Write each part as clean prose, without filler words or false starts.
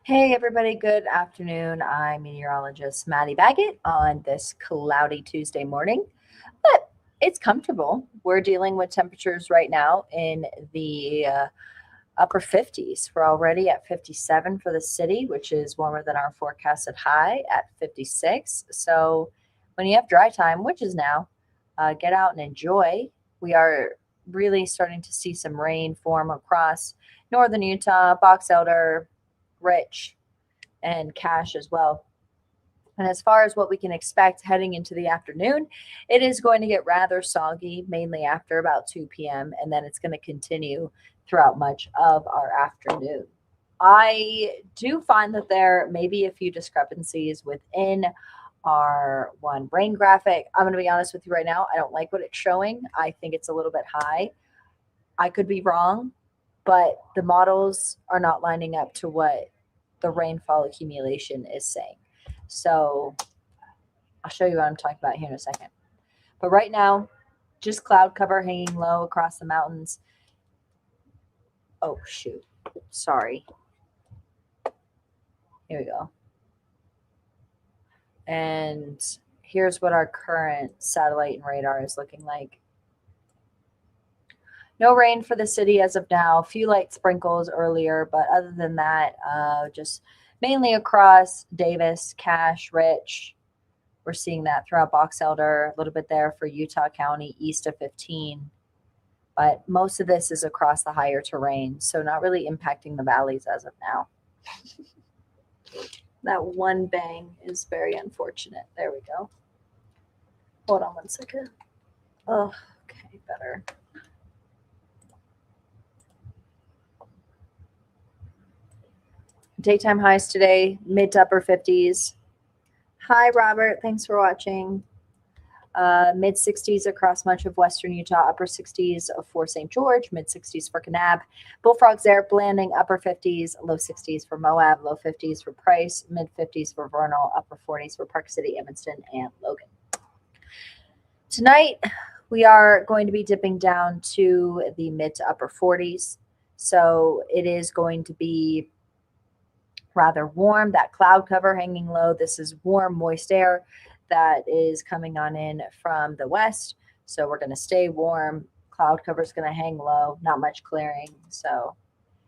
Hey everybody, good afternoon. I'm meteorologist Madi Baggett on this cloudy Tuesday morning, but it's comfortable. We're dealing with temperatures right now in the upper 50s. We're already at 57 for the city, which is warmer than our forecasted high at 56. So when you have dry time, which is now, get out and enjoy. We are really starting to see some rain form across northern Utah, Box Elder, Rich, and Cache as well. And as far as what we can expect heading into the afternoon, it is going to get rather soggy, mainly after about 2 p.m., and then it's going to continue throughout much of our afternoon. I do find that there may be a few discrepancies within our one rain graphic. I'm going to be honest with you right now. I don't like what it's showing. I think it's a little bit high. I could be wrong, but the models are not lining up to what the rainfall accumulation is saying. So I'll show you what I'm talking about here in a second. But right now, just cloud cover hanging low across the mountains. Oh, shoot. Sorry. Here we go. And here's what our current satellite and radar is looking like. No rain for the city as of now. A few light sprinkles earlier, but other than that, just mainly across Davis, Cache, Rich. We're seeing that throughout Box Elder, a little bit there for Utah County, east of 15. But most of this is across the higher terrain, so not really impacting the valleys as of now. That one bang is very unfortunate. There we go. Hold on one second. Oh, okay, better. Daytime highs today, mid to upper 50s. Hi, Robert. Thanks for watching. Mid 60s across much of western Utah, upper 60s for St. George, mid 60s for Kanab. Bullfrogs there, Blanding, upper 50s, low 60s for Moab, low 50s for Price, mid 50s for Vernal, upper 40s for Park City, Evanston, and Logan. Tonight, we are going to be dipping down to the mid to upper 40s. So it is going to be rather warm, that cloud cover hanging low. This is warm, moist air that is coming on in from the west. So we're going to stay warm. Cloud cover is going to hang low, not much clearing. So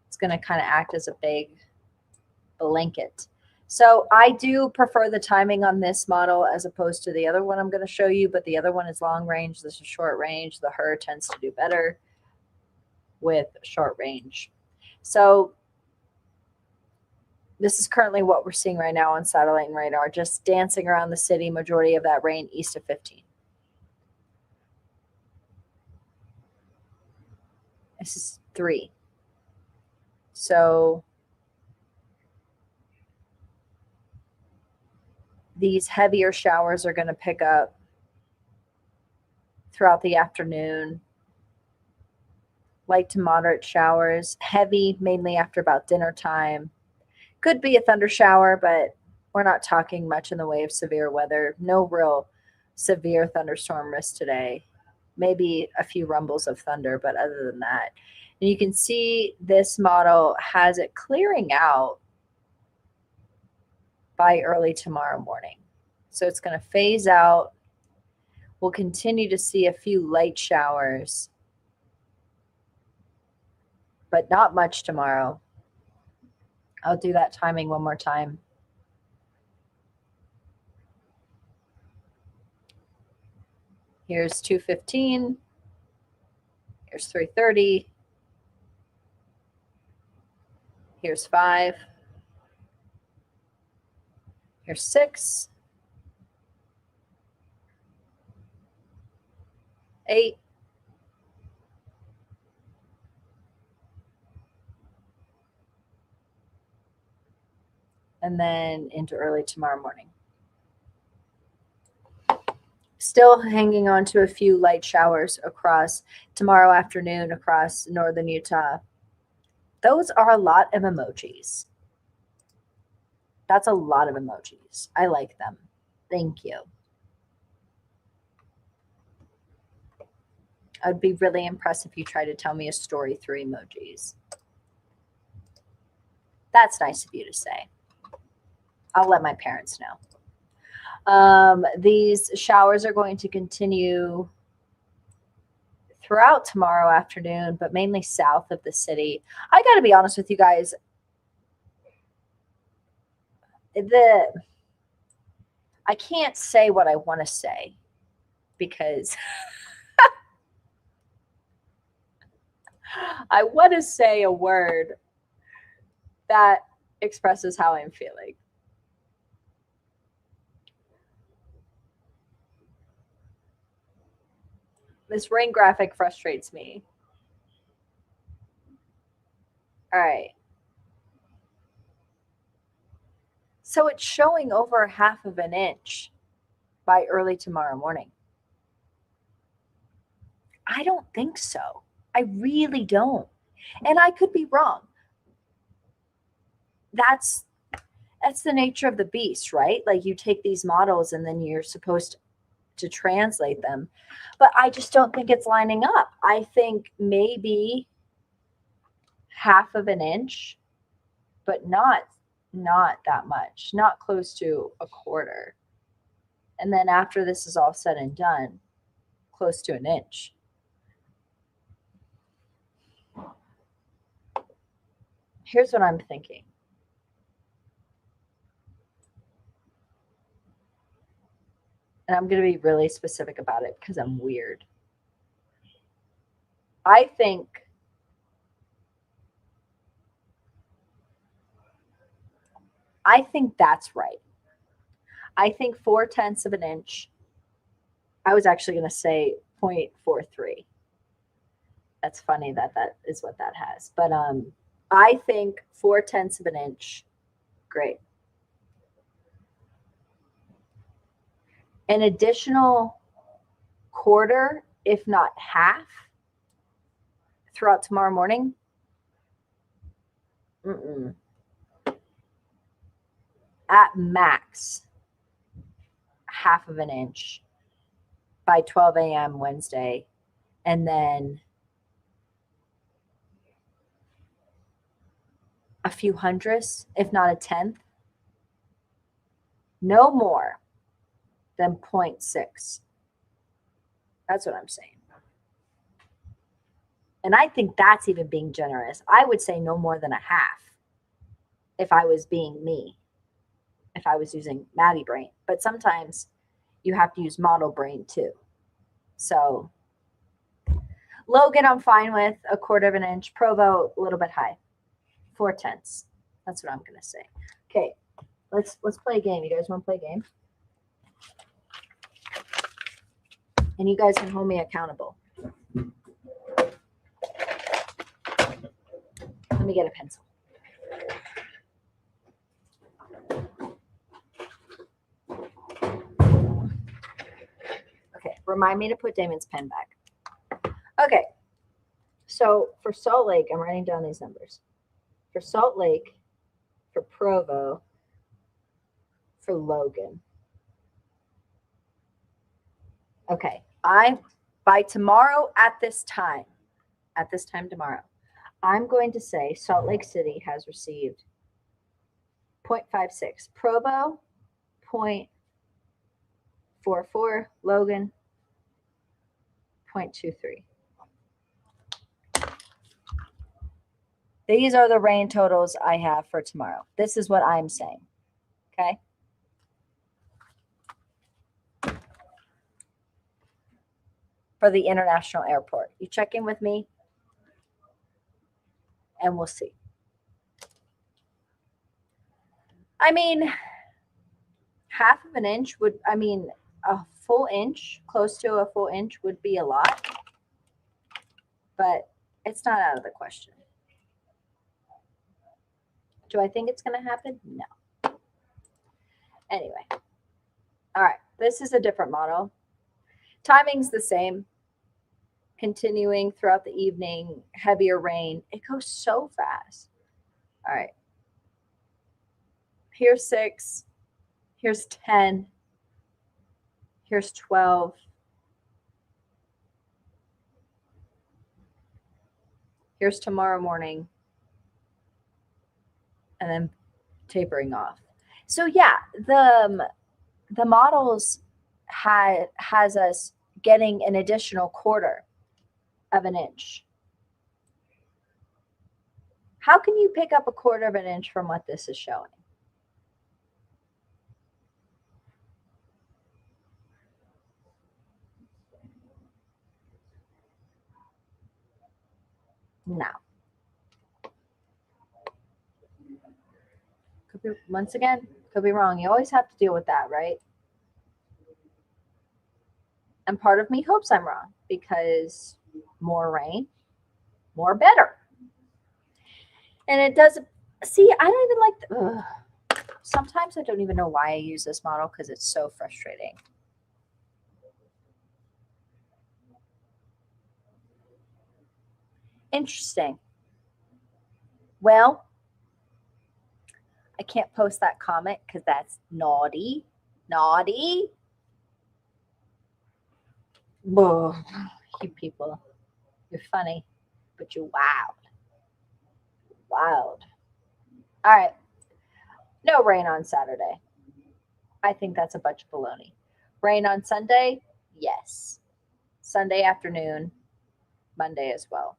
it's going to kind of act as a big blanket. So I do prefer the timing on this model as opposed to the other one I'm going to show you, but the other one is long range. This is short range. The HER tends to do better with short range. So this is currently what we're seeing right now on satellite and radar, just dancing around the city, majority of that rain east of 15. This is 3. So these heavier showers are going to pick up throughout the afternoon. Light to moderate showers, heavy mainly after about dinner time. Could be a thunder shower, but we're not talking much in the way of severe weather. No real severe thunderstorm risk today. Maybe a few rumbles of thunder, but other than that. And you can see this model has it clearing out by early tomorrow morning. So it's going to phase out. We'll continue to see a few light showers, but not much tomorrow. I'll do that timing one more time. Here's 2:15. Here's 3:30. Here's 5. Here's 6. 8. And then into early tomorrow morning. Still hanging on to a few light showers across tomorrow afternoon across northern Utah. Those are a lot of emojis. That's a lot of emojis. I like them. Thank you. I'd be really impressed if you try to tell me a story through emojis. That's nice of you to say. I'll let my parents know. These showers are going to continue throughout tomorrow afternoon, but mainly south of the city. I got to be honest with you guys. I can't say what I want to say because I want to say a word that expresses how I'm feeling. This rain graphic frustrates me. All right. So it's showing over 1/2 of an inch by early tomorrow morning. I don't think so. I really don't. And I could be wrong. That's the nature of the beast, right? Like you take these models and then you're supposed to translate them. But I just don't think it's lining up. I think maybe 1/2 of an inch, but not that much, not close to a quarter. And then after this is all said and done, close to an inch. Here's what I'm thinking. And I'm going to be really specific about it because I'm weird. I think that's right. I think 4/10 of an inch. I was actually going to say 0.43. That's funny that is what that has. But I think 4/10 of an inch. Great. An additional quarter, if not half, throughout tomorrow morning. At max, 1/2 of an inch by 12 a.m. Wednesday. And then a few hundredths, if not a tenth. No more than 0.6. That's what I'm saying. And I think that's even being generous. I would say no more than a half if I was being me, if I was using Maddie brain. But sometimes you have to use model brain too. So Logan, I'm fine with 1/4 of an inch. Provo, a little bit high. 4/10. That's what I'm going to say. Okay, let's play a game. You guys want to play a game? And you guys can hold me accountable. Let me get a pencil. Okay, remind me to put Damon's pen back. Okay, so for Salt Lake, I'm writing down these numbers. For Salt Lake, for Provo, for Logan. Okay, by tomorrow at this time tomorrow, I'm going to say Salt Lake City has received 0.56, Provo 0.44, Logan 0.23. These are the rain totals I have for tomorrow. This is what I'm saying. Okay. For the international airport. You check in with me and we'll see. I mean, 1/2 of an inch would, a full inch, close to a full inch would be a lot, but it's not out of the question. Do I think it's going to happen? No. Anyway. All right. This is a different model. Timing's the same. Continuing throughout the evening, heavier rain. It goes so fast. All right. Here's 6. Here's 10. Here's 12. Here's tomorrow morning. and then tapering off. So yeah, the models has us getting an additional 1/4 of an inch. How can you pick up a 1/4 of an inch from what this is showing? No. Could be, once again, could be wrong. You always have to deal with that, right? And part of me hopes I'm wrong because more rain, more better. And it does. See, I don't even like sometimes I don't even know why I use this model because it's so frustrating. Interesting. Well, I can't post that comment because that's naughty. Naughty. Whoa, you people. You're funny, but you're wild. Wild. All right. No rain on Saturday. I think that's a bunch of baloney. Rain on Sunday? Yes. Sunday afternoon, Monday as well.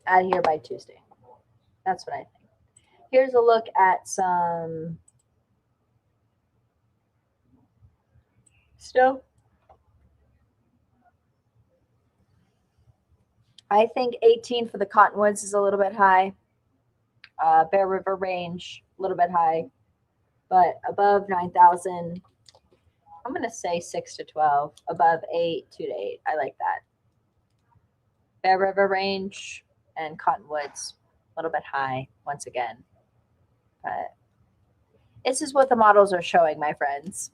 Out of here by Tuesday. That's what I think. Here's a look at some snow. I think 18 for the Cottonwoods is a little bit high. Bear River Range, a little bit high. But above 9,000, I'm going to say 6 to 12. Above 8, 2 to 8. I like that. Bear River Range and Cottonwoods, a little bit high once again. But this is what the models are showing, my friends.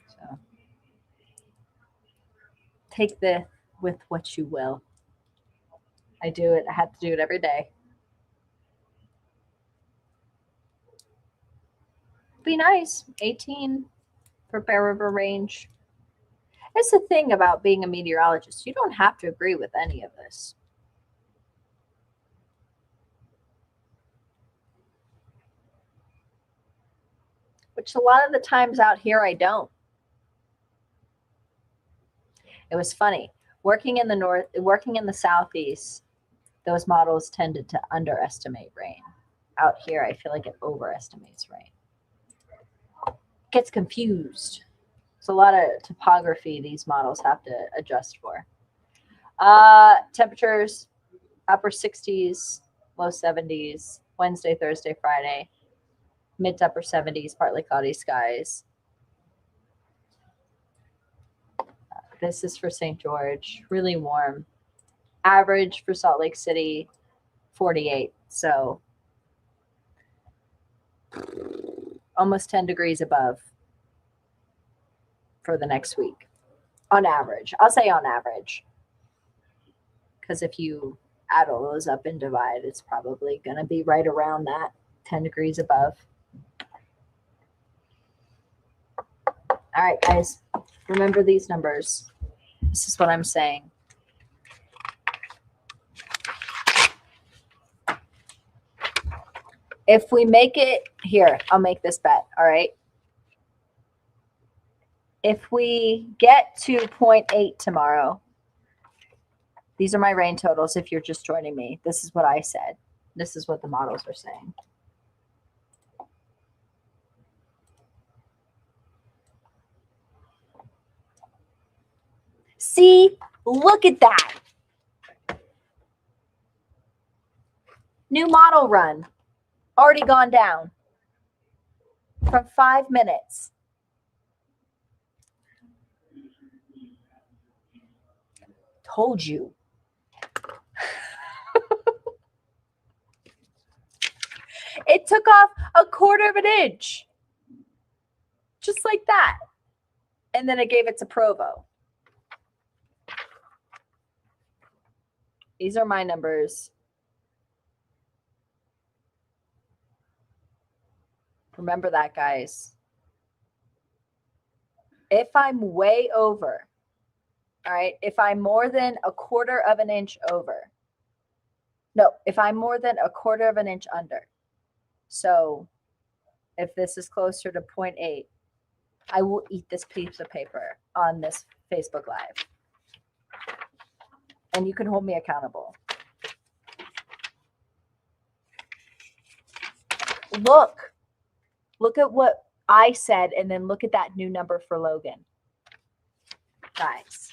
So take this with what you will. I do it. I have to do it every day. Be nice. 18 for Bear River Range. That's the thing about being a meteorologist. You don't have to agree with any of this. Which a lot of the times out here I don't. It was funny. Working in the southeast, those models tended to underestimate rain. Out here, I feel like it overestimates rain. Gets confused. It's a lot of topography these models have to adjust for. Temperatures, upper 60s, low 70s, Wednesday, Thursday, Friday, mid to upper 70s, partly cloudy skies. This is for St. George, really warm. Average for Salt Lake City, 48. So almost 10 degrees above for the next week on average. I'll say on average, because if you add all those up and divide, it's probably going to be right around that 10 degrees above. All right, guys, remember these numbers. This is what I'm saying. If we make it here, I'll make this bet. All right. If we get to 0.8 tomorrow, these are my rain totals. If you're just joining me, this is what I said. This is what the models are saying. See, look at that. New model run. Already gone down from 5 minutes. Told you. It took off 1/4 of an inch. Just like that. And then it gave it to Provo. These are my numbers. Remember that, guys. If I'm way over All right. If I'm more than a quarter of an inch over. No, if I'm more than a quarter of an inch under. So if this is closer to 0.8, I will eat this piece of paper on this Facebook Live. And you can hold me accountable. Look at what I said, and then look at that new number for Logan. Guys.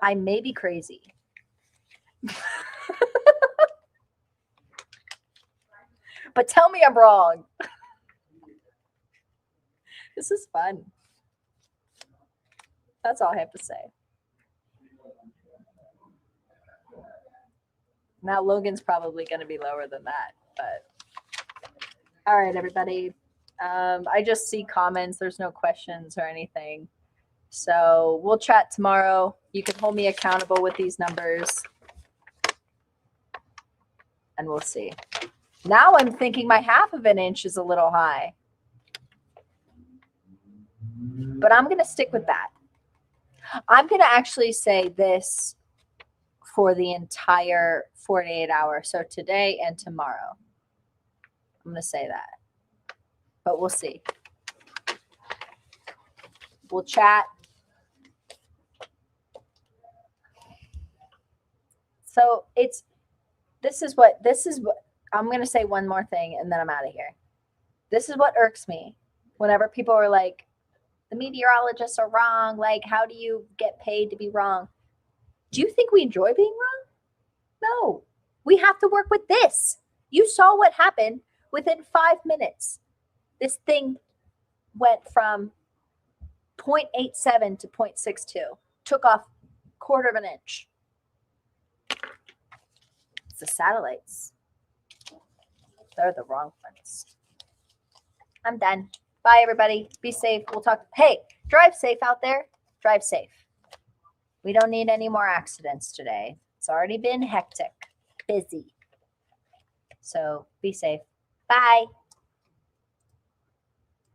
I may be crazy. But tell me I'm wrong. This is fun. That's all I have to say. Now Logan's probably going to be lower than that, but all right, everybody. I just see comments. There's no questions or anything. So we'll chat tomorrow. You can hold me accountable with these numbers. And we'll see. Now I'm thinking my half of an inch is a little high. But I'm going to stick with that. I'm going to actually say this for the entire 48 hours. So today and tomorrow. I'm going to say that. But we'll see. We'll chat. So this is what I'm going to say one more thing and then I'm out of here. This is what irks me. Whenever people are like, the meteorologists are wrong. Like, how do you get paid to be wrong? Do you think we enjoy being wrong? No. We have to work with this. You saw what happened within 5 minutes. This thing went from 0.87 to 0.62. Took off quarter of an inch. It's the satellites. They're the wrong ones. I'm done. Bye, everybody. Be safe. We'll talk. Hey, drive safe out there. Drive safe. We don't need any more accidents today. It's already been hectic, busy. So be safe. Bye.